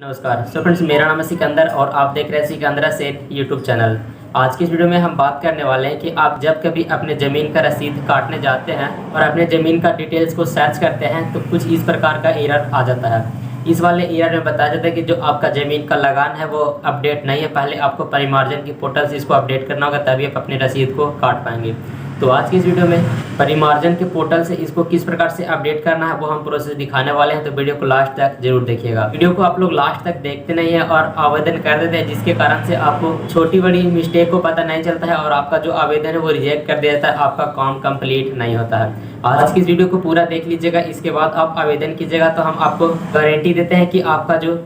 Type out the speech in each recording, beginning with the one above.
नमस्कार। So friends, मेरा नाम है सिकंदर और आप देख रहे हैं सिकंदरा सेठ यूट्यूब चैनल। आज की इस वीडियो में हम बात करने वाले हैं कि आप जब कभी अपने ज़मीन का रसीद काटने जाते हैं और अपने ज़मीन का डिटेल्स को सर्च करते हैं तो कुछ इस प्रकार का एरर आ जाता है। इस वाले एरर में बताया जाता है कि जो आपका ज़मीन का लगान है वो अपडेट नहीं है। पहले आपको परिमार्जन की पोर्टल से इसको अपडेट करना होगा, तभी आप अपनी रसीद को काट पाएंगे। तो आज की इस वीडियो में परिमार्जन के पोर्टल से इसको किस प्रकार से अपडेट करना है वो हम प्रोसेस दिखाने वाले हैं। तो वीडियो को लास्ट तक जरूर देखिएगा। वीडियो को आप लोग लास्ट तक देखते नहीं है और आवेदन कर देते हैं, जिसके कारण से आपको छोटी बड़ी मिस्टेक को पता नहीं चलता है और आपका जो आवेदन है वो रिजेक्ट कर दिया जाता है, आपका काम कंप्लीट नहीं होता है। आज की इस वीडियो को पूरा देख लीजिएगा, इसके बाद आप आवेदन कीजिएगा तो हम आपको गारंटी देते हैं कि आपका जो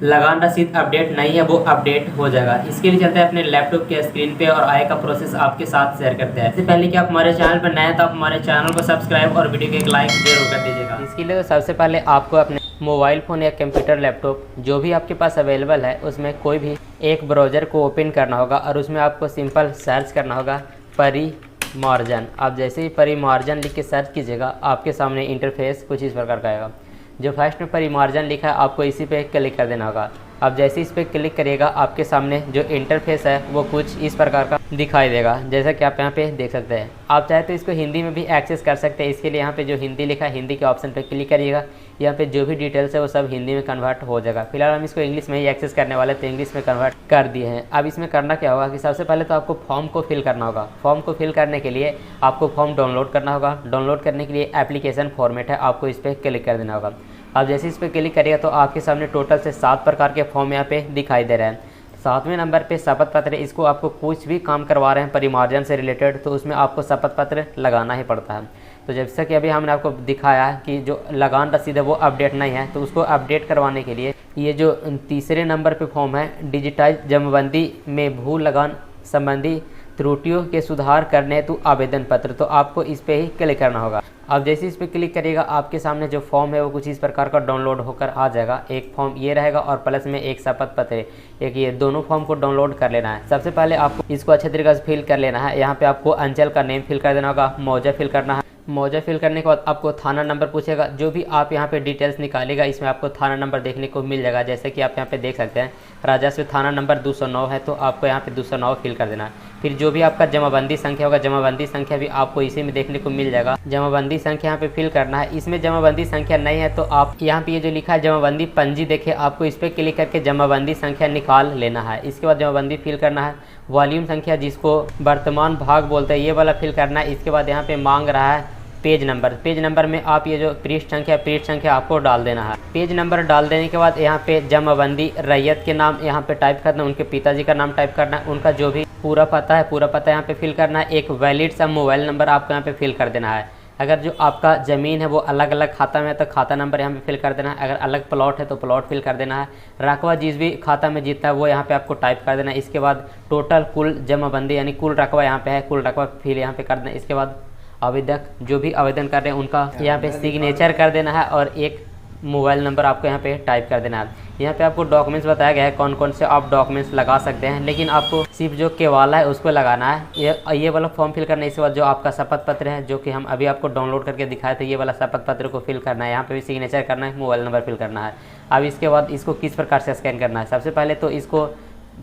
लगान रसीद अपडेट नहीं है वो अपडेट हो जाएगा। इसके लिए चलते हैं अपने लैपटॉप के स्क्रीन पे और आय का प्रोसेस आपके साथ शेयर करते हैं। इससे पहले कि आप हमारे चैनल पर नए हैं तो आप हमारे चैनल को सब्सक्राइब और वीडियो को एक लाइक जरूर कर दीजिएगा। इसके लिए सबसे पहले आपको अपने मोबाइल फ़ोन या कंप्यूटर लैपटॉप जो भी आपके पास अवेलेबल है उसमें कोई भी एक ब्राउज़र को ओपन करना होगा और उसमें आपको सिंपल सर्च करना होगा परिमार्जन। आप जैसे ही परिमार्जन लिख के सर्च कीजिएगा आपके सामने इंटरफेस कुछ इस प्रकार का आएगा। जो फर्स्ट में परिमार्जन लिखा है आपको इसी पे क्लिक कर देना होगा। अब जैसे इस पे क्लिक करिएगा आपके सामने जो इंटरफेस है वो कुछ इस प्रकार का दिखाई देगा, जैसा कि आप यहाँ पे देख सकते हैं। आप चाहे तो इसको हिंदी में भी एक्सेस कर सकते हैं। इसके लिए यहाँ पे जो हिंदी लिखा है हिंदी के ऑप्शन पे क्लिक करिएगा। यहाँ पे जो भी डिटेल्स है वो सब हिंदी में कन्वर्ट हो जाएगा। फिलहाल हम इसको इंग्लिश में ही एक्सेस करने वाले तो इंग्लिश में कन्वर्ट कर दिए हैं। अब इसमें करना क्या होगा कि सबसे पहले तो आपको फॉर्म को फिल करना होगा। फॉर्म को फिल करने के लिए आपको फॉर्म डाउनलोड करना होगा। डाउनलोड करने के लिए एप्लीकेशन फॉर्मेट है, आपको इस पर क्लिक कर देना होगा। अब जैसे इस पर क्लिक करिएगा तो आपके सामने टोटल से 7 प्रकार के फॉर्म यहाँ पे दिखाई दे रहे हैं। 7वें नंबर पे शपथ पत्र है। इसको आपको कुछ भी काम करवा रहे हैं परिमार्जन से रिलेटेड तो उसमें आपको शपथ पत्र लगाना ही पड़ता है। तो जैसा कि अभी हमने आपको दिखाया है कि जो लगान रसीद है वो अपडेट नहीं है, तो उसको अपडेट करवाने के लिए ये जो 3रे नंबर पे फॉर्म है डिजिटाइज जमाबंदी में भू लगान संबंधी त्रुटियों के सुधार करने हेतु आवेदन पत्र, तो आपको इस पे ही क्लिक करना होगा। अब जैसे इस पे क्लिक करिएगा आपके सामने जो फॉर्म है वो कुछ इस प्रकार का डाउनलोड होकर आ जाएगा। एक फॉर्म ये रहेगा और प्लस में एक शपथ पत्र, एक ये दोनों फॉर्म को डाउनलोड कर लेना है। सबसे पहले आपको इसको अच्छे तरीके से फिल कर लेना है। यहाँ पे आपको अंचल का नेम फिल कर देना होगा, मौजा फिल करना है। मौजा फिल करने के बाद आपको थाना नंबर पूछेगा। जो भी आप यहाँ पे डिटेल्स निकालेगा इसमें आपको थाना नंबर देखने को मिल जाएगा। जैसे कि आप यहाँ पे देख सकते हैं राजस्व थाना नंबर 209 है, तो आपको यहाँ पे 209 फिल कर देना है। फिर जो भी आपका जमाबंदी संख्या होगा, जमाबंदी संख्या भी आपको इसी में देखने को मिल जाएगा। जमाबंदी संख्या यहाँ पे फिल करना है। इसमें जमाबंदी संख्या नहीं है तो आप यहाँ पे ये जो लिखा है जमाबंदी पंजी देखे, आपको इस पर क्लिक करके जमाबंदी संख्या निकाल लेना है। इसके बाद जमाबंदी फिल करना है। वॉल्यूम संख्या जिसको वर्तमान भाग बोलते हैं ये वाला फिल करना है। इसके बाद यहाँ पे मांग रहा है पेज नंबर। पेज नंबर में आप ये जो पृष्ठ संख्या आपको डाल देना है। पेज नंबर डाल देने के बाद यहाँ पे जमाबंदी रैयत के नाम यहाँ पे टाइप करना है, उनके पिताजी का नाम टाइप करना है, उनका जो भी पूरा पता है पूरा पता यहाँ पे फिल करना है। एक वैलिड सा मोबाइल नंबर आपको यहाँ पे फिल कर देना है। अगर जो आपका ज़मीन है वो अलग अलग खाता में है तो खाता नंबर यहाँ पे फिल कर देना है। अगर अलग प्लॉट है तो प्लॉट फिल कर देना है। रकबा जिस भी खाता में जीतता है वो यहाँ पे आपको टाइप कर देना है। इसके बाद टोटल कुल जमाबंदी यानी कुल रकबा यहाँ पे है, कुल रकबा फिल यहाँ पे कर देना है। इसके बाद आवेदक जो भी आवेदन कर रहे हैं उनका यहाँ पे सिग्नेचर कर देना है और एक मोबाइल नंबर आपको यहाँ पे टाइप कर देना है। यहाँ पे आपको डॉक्यूमेंट्स बताया गया है कौन कौन से आप डॉक्यूमेंट्स लगा सकते हैं, लेकिन आपको सिर्फ जो केवाला है उसको लगाना है। ये वाला फॉर्म फिल करना है। इसके बाद जो आपका शपथ पत्र है जो कि हम अभी आपको डाउनलोड करके दिखाए थे, ये वाला शपथ पत्र को फिल करना है। यहाँ पे भी सिग्नेचर करना है, मोबाइल नंबर फिल करना है। अब इसके बाद इसको किस प्रकार से स्कैन करना है, सबसे पहले तो इसको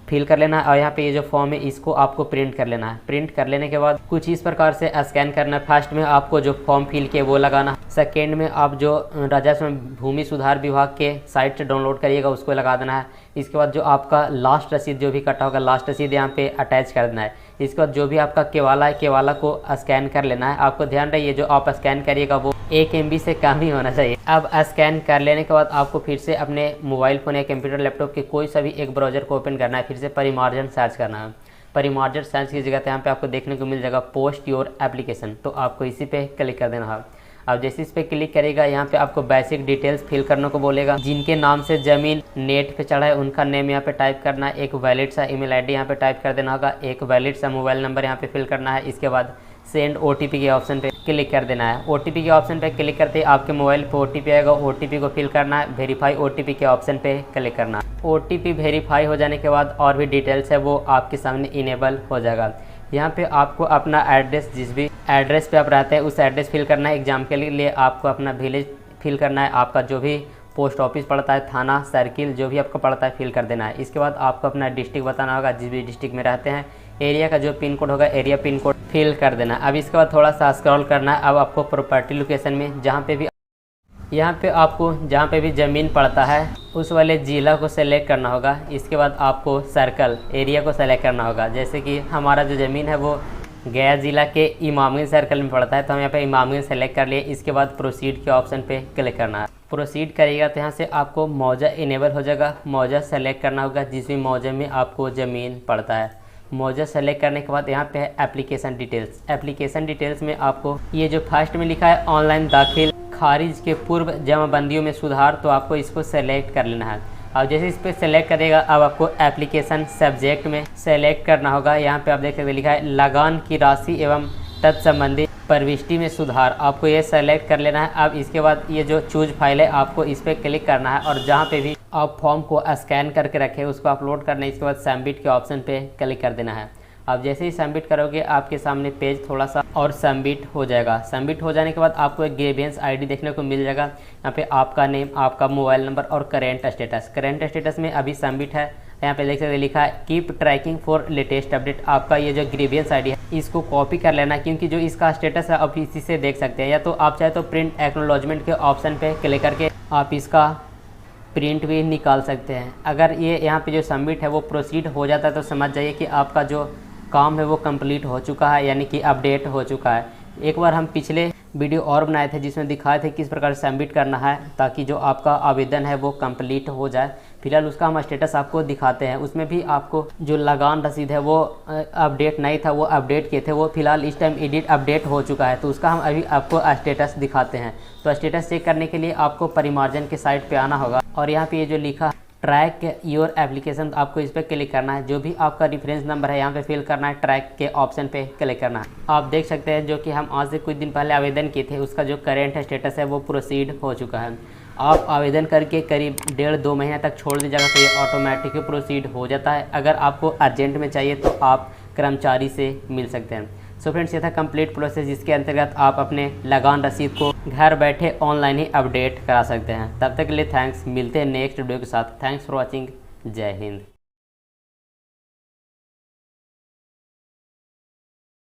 फिल कर लेना है और यहाँ पे ये जो फॉर्म है इसको आपको प्रिंट कर लेना है। प्रिंट कर लेने के बाद कुछ इस प्रकार से स्कैन करना है। फर्स्ट में आपको जो फॉर्म फिल किए वो लगाना। सेकेंड में आप जो राजस्व भूमि सुधार विभाग के साइट से डाउनलोड करिएगा उसको लगा देना है। इसके बाद जो आपका लास्ट रसीद जो भी कटा होगा लास्ट रसीद यहाँ पे अटैच कर देना है। इसके बाद जो भी आपका केवाला है केवाला को स्कैन कर लेना है। आपको ध्यान रहे ये जो आप स्कैन करिएगा वो 1 MB से कम ही होना चाहिए। अब स्कैन कर लेने के बाद आपको फिर से अपने मोबाइल फ़ोन या कंप्यूटर लैपटॉप के कोई सा भी एक ब्राउज़र को ओपन करना है। फिर से परिमार्जन सर्च करना है। परिमार्जन सर्च की जगह यहाँ पे आपको देखने को मिल जाएगा पोस्ट योर एप्लीकेशन, तो आपको इसी पे क्लिक कर देना है। अब जैसे इस पे क्लिक करेगा यहाँ पे आपको बेसिक डिटेल्स फिल करने को बोलेगा। जिनके नाम से ज़मीन नेट पे चढ़ा है उनका नेम यहाँ पे टाइप करना है। एक वैलिड सा ईमेल आईडी यहाँ पे टाइप कर देना होगा। एक वैलिड सा मोबाइल नंबर यहाँ पे फिल करना है। इसके बाद सेंड OTP के ऑप्शन पे क्लिक कर देना है। OTP के ऑप्शन पे क्लिक करते ही आपके मोबाइल पे OTP आएगा। OTP को फिल करना है। वेरीफाई OTP के ऑप्शन पे क्लिक करना है। OTP वेरीफाई हो जाने के बाद और भी डिटेल्स है वो आपके सामने इनेबल हो जाएगा। यहाँ पे आपको अपना एड्रेस, जिस भी एड्रेस पे आप रहते हैं उस एड्रेस फिल करना है। एग्जाम के लिए आपको अपना विलेज फिल करना है। आपका जो भी पोस्ट ऑफिस पड़ता है, थाना, सर्किल, जो भी आपको पड़ता है फिल कर देना है। इसके बाद आपको अपना डिस्ट्रिक्ट बताना होगा, जिस भी डिस्ट्रिक्ट में रहते हैं। एरिया का जो पिन कोड होगा, एरिया पिन कोड फिल कर देना। अब इसके बाद थोड़ा सा स्क्रॉल करना है। अब आपको प्रॉपर्टी लोकेशन में यहाँ पे आपको जहाँ पे भी ज़मीन पड़ता है उस वाले ज़िला को सेलेक्ट करना होगा। इसके बाद आपको सर्कल एरिया को सेलेक्ट करना होगा। जैसे कि हमारा जो ज़मीन है वो गया ज़िला के इमामगंज सर्कल में पड़ता है, तो हम यहाँ पे इमामगंज सेलेक्ट कर लिए। इसके बाद प्रोसीड के ऑप्शन पे क्लिक करना है। प्रोसीड करिएगा तो यहाँ से आपको मौजा इनेबल हो जाएगा। मौजा सेलेक्ट करना होगा जिस भी मौजे में आपको ज़मीन पड़ता है। मौजा सेलेक्ट करने के बाद यहाँ पे है एप्लीकेशन डिटेल्स। एप्लीकेशन डिटेल्स में आपको ये जो फर्स्ट में लिखा है ऑनलाइन दाखिल खारिज के पूर्व जमाबंदियों में सुधार, तो आपको इसको सेलेक्ट कर लेना है। अब जैसे इस पर सेलेक्ट करिएगा, अब आपको एप्लीकेशन सब्जेक्ट में सेलेक्ट करना होगा। यहाँ पे आप देख सकते लिखा है लगान की राशि एवं तत्संबंधी प्रविष्टि में सुधार, आपको ये सेलेक्ट कर लेना है। अब इसके बाद ये जो चूज फाइल है आपको इस पर क्लिक करना है और जहाँ पे भी आप फॉर्म को स्कैन करके रखें उसको अपलोड करना है। इसके बाद सबमिट के ऑप्शन पे क्लिक कर देना है। अब जैसे ही सबमिट करोगे आपके सामने पेज थोड़ा सा और सबमिट हो जाएगा। सबमिट हो जाने के बाद आपको एक ग्रीवेंस आईडी देखने को मिल जाएगा। यहाँ पे आपका नेम, आपका मोबाइल नंबर और करेंट स्टेटस। करेंट स्टेटस में अभी सबमिट है। यहाँ पे देख सकते लिखा है keep trekking for latest update. आपका ये जो ग्रीवेंस आईडी है इसको कॉपी कर लेना, क्योंकि जो इसका स्टेटस है आप इसी से देख सकते हैं। या तो आप चाहे तो प्रिंट एक्नोलॉजमेंट के ऑप्शन पे क्लिक करके आप इसका प्रिंट भी निकाल सकते हैं। अगर ये यहाँ पे जो सबमिट है वो प्रोसीड हो जाता है तो समझ जाइए कि आपका जो काम है वो कंप्लीट हो चुका है, यानी कि अपडेट हो चुका है। एक बार हम पिछले वीडियो और बनाए थे जिसमें दिखाए थे किस प्रकार सबमिट करना है ताकि जो आपका आवेदन है वो कंप्लीट हो जाए। फिलहाल उसका हम स्टेटस आपको दिखाते हैं। उसमें भी आपको जो लगान रसीद है वो अपडेट नहीं था, वो अपडेट किए थे। वो फिलहाल इस टाइम एडिट अपडेट हो चुका है, तो उसका हम अभी आपको स्टेटस दिखाते हैं। तो स्टेटस चेक करने के लिए आपको परिमार्जन के साइट पर आना होगा और यहाँ पर ये जो लिखा ट्रैक योर एप्लीकेशन, आपको इस पर क्लिक करना है। जो भी आपका रेफरेंस नंबर है यहाँ पे फिल करना है, ट्रैक के ऑप्शन पे क्लिक करना है। आप देख सकते हैं जो कि हम आज से कुछ दिन पहले आवेदन किए थे उसका जो करेंट स्टेटस है वो प्रोसीड हो चुका है। आप आवेदन करके करीब 1.5-2 महीने तक छोड़ दीजिएगा तो ये ऑटोमेटिक प्रोसीड हो जाता है। अगर आपको अर्जेंट में चाहिए तो आप कर्मचारी से मिल सकते हैं। सो फ्रेंड्स, ये था कंप्लीट प्रोसेस जिसके अंतर्गत आप अपने लगान रसीद को घर बैठे ऑनलाइन ही अपडेट करा सकते हैं। तब तक के लिए थैंक्स। मिलते हैं नेक्स्ट वीडियो के साथ। Thanks for watching. जय हिंद।